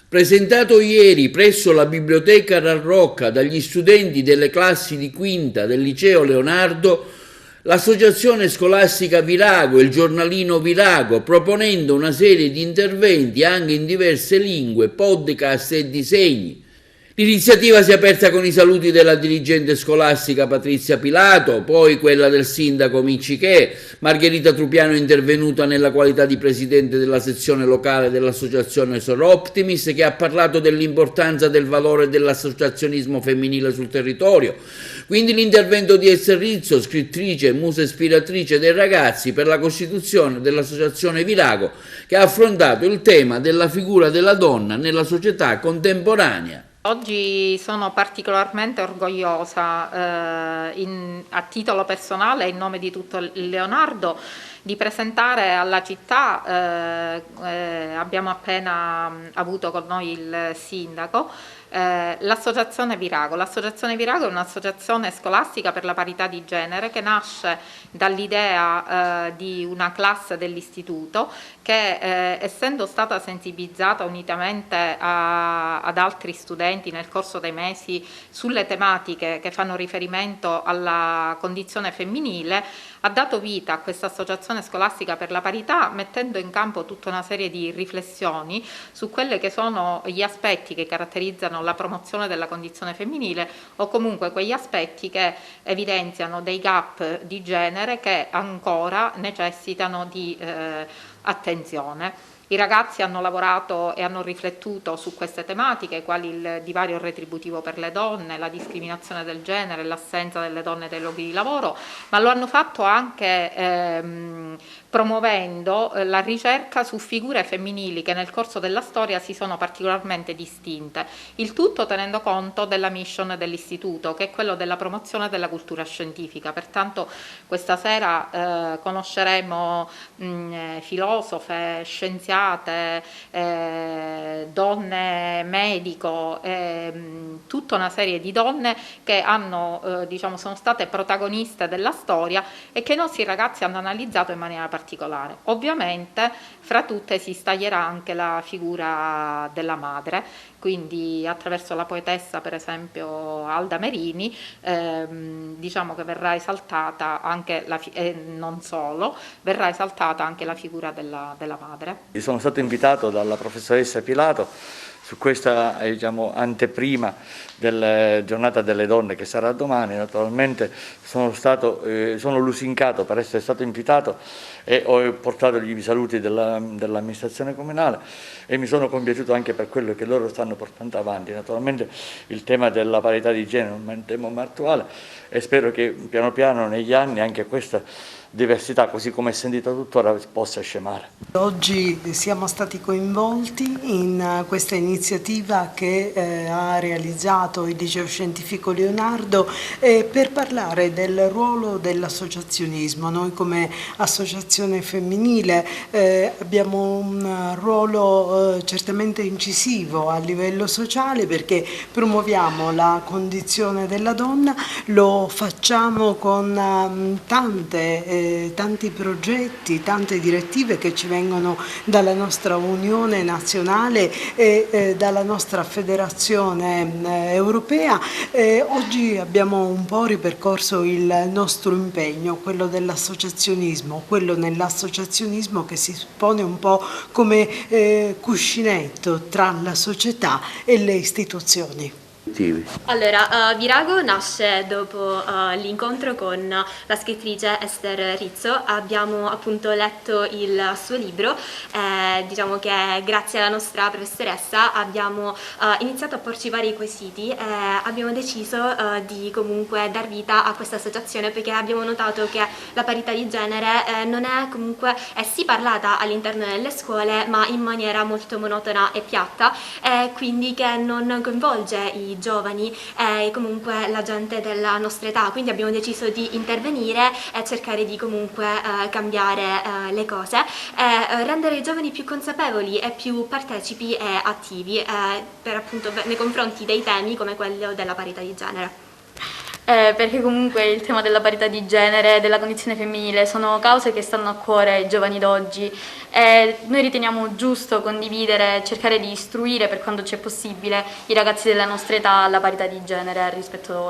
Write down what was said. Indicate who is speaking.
Speaker 1: Presentato ieri presso la Biblioteca Rarrocca dagli studenti delle classi di quinta del Liceo Leonardo, l'Associazione Scolastica Virago e il giornalino Virago, proponendo una serie di interventi anche in diverse lingue, podcast e disegni. L'iniziativa si è aperta con i saluti della dirigente scolastica Patrizia Pilato, poi quella del sindaco Miccichè. Margherita Trupiano è intervenuta nella qualità di presidente della sezione locale dell'associazione Soroptimis, che ha parlato dell'importanza del valore dell'associazionismo femminile sul territorio. Quindi l'intervento di Esther Rizzo, scrittrice e musa ispiratrice dei ragazzi, per la costituzione dell'associazione Virago, che ha affrontato il tema della figura della donna nella società contemporanea.
Speaker 2: Oggi sono particolarmente orgogliosa, a titolo personale e in nome di tutto il Leonardo, di presentare alla città, abbiamo appena avuto con noi il sindaco, l'associazione Virago. L'associazione Virago è un'associazione scolastica per la parità di genere che nasce dall'idea di una classe dell'istituto che, essendo stata sensibilizzata unitamente ad altri studenti nel corso dei mesi sulle tematiche che fanno riferimento alla condizione femminile, ha dato vita a questa associazione scolastica per la parità, mettendo in campo tutta una serie di riflessioni su quelli che sono gli aspetti che caratterizzano la promozione della condizione femminile, o comunque quegli aspetti che evidenziano dei gap di genere che ancora necessitano di attenzione. I ragazzi hanno lavorato e hanno riflettuto su queste tematiche, quali il divario retributivo per le donne, la discriminazione del genere, l'assenza delle donne dai luoghi di lavoro, ma lo hanno fatto anche promuovendo la ricerca su figure femminili che nel corso della storia si sono particolarmente distinte, il tutto tenendo conto della mission dell'istituto, che è quello della promozione della cultura scientifica. Pertanto questa sera conosceremo filosofe, scienziate, donne medico, tutta una serie di donne che hanno, sono state protagoniste della storia e che i nostri ragazzi hanno analizzato in maniera particolare. Ovviamente fra tutte si staglierà anche la figura della madre, quindi attraverso la poetessa per esempio Alda Merini, diciamo che verrà esaltata anche non solo, verrà esaltata anche la figura della madre.
Speaker 3: Sono stato invitato dalla professoressa Pilato su questa anteprima della giornata delle donne che sarà domani. Naturalmente sono lusingato per essere stato invitato e ho portato gli saluti dell'amministrazione comunale e mi sono compiaciuto anche per quello che loro stanno portando avanti. Naturalmente il tema della parità di genere è un tema attuale e spero che piano piano negli anni anche questa diversità, così come è sentita tuttora, possa scemare.
Speaker 4: Oggi siamo stati coinvolti in questa iniziativa che ha realizzato il Liceo Scientifico Leonardo per parlare del ruolo dell'associazionismo. Noi come associazione femminile abbiamo un ruolo certamente incisivo a livello sociale, perché promuoviamo la condizione della donna, lo facciamo con tanti progetti, tante direttive che ci vengono dalla nostra Unione Nazionale e dalla nostra Federazione Europea. Oggi abbiamo un po' ripercorso il nostro impegno, quello dell'associazionismo, quello nell'associazionismo che si pone un po' come cuscinetto tra la società e le istituzioni.
Speaker 5: Allora, Virago nasce dopo l'incontro con la scrittrice Esther Rizzo. Abbiamo appunto letto il suo libro, diciamo che grazie alla nostra professoressa abbiamo iniziato a porci vari quesiti e abbiamo deciso di comunque dar vita a questa associazione, perché abbiamo notato che la parità di genere non è comunque, è sì parlata all'interno delle scuole ma in maniera molto monotona e piatta, quindi che non coinvolge i giovani e comunque la gente della nostra età. Quindi abbiamo deciso di intervenire e cercare di comunque cambiare le cose e rendere i giovani più consapevoli e più partecipi e attivi per appunto nei confronti dei temi come quello della parità di genere.
Speaker 6: perché comunque il tema della parità di genere, della condizione femminile sono cause che stanno a cuore ai giovani d'oggi e noi riteniamo giusto condividere, cercare di istruire per quanto c'è possibile i ragazzi della nostra età alla parità di genere, al rispetto dei